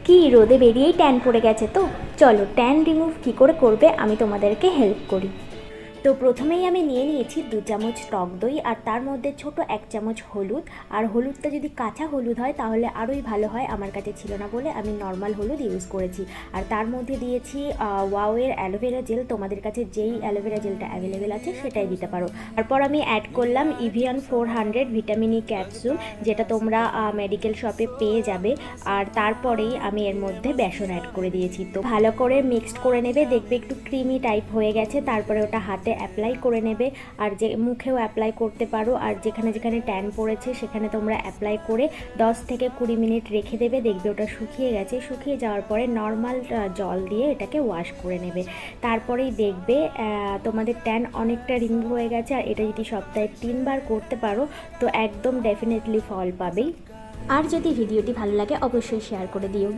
কি রোদে বেরিয়েই ট্যান পড়ে গেছে তো। চলো ট্যান রিমুভ কী করে করবে আমি তোমাদেরকে হেল্প করি। তো প্রথমেই আমি নিয়ে নিয়েছি 2 চামচ টক দই, আর তার মধ্যে ছোট 1 চামচ হলুদ। আর হলুদটা যদি কাঁচা হলুদ হয় তাহলে আরোই ভালো হয়, আমার কাছে ছিল না বলে আমি নর্মাল হলুদ ইউজ করেছি। আর তার মধ্যে দিয়েছি ওয়াওয়ের অ্যালোভেরা জেল, তোমাদের কাছে যেই অ্যালোভেরা জেলটা অ্যাভেলেবেল আছে সেটাই দিতে পারো। তারপর আমি অ্যাড করলাম ইভিয়ান 400 ভিটামিন ই ক্যাপসুল, যেটা তোমরা মেডিকেল শপে পেয়ে যাবে। আর তারপরেই আমি এর মধ্যে বেসন অ্যাড করে দিয়েছি। তো ভালো করে মিক্সড করে নেবে, দেখবে একটু ক্রিমি টাইপ হয়ে গেছে। তারপরে ওটা হাতে অ্যাপ্লাই করে নেবে, আর যে মুখেও অ্যাপ্লাই করতে পারো, আর যেখানে যেখানে ট্যান পড়েছে সেখানে তোমরা অ্যাপ্লাই করে 10 থেকে 20 মিনিট রেখে দেবে। দেখবে ওটা শুকিয়ে গেছে। শুকিয়ে যাওয়ার পরে নর্মাল জল দিয়ে এটাকে ওয়াশ করে নেবে। তারপরেই দেখবে তোমাদের ট্যান অনেকটা রিমুভ হয়ে গেছে। আর এটা যদি সপ্তাহে 3 বার করতে পারো তো একদম ডেফিনেটলি ফল পাবেই। আর যদি ভিডিওটি ভালো লাগে অবশ্যই শেয়ার করে দিও।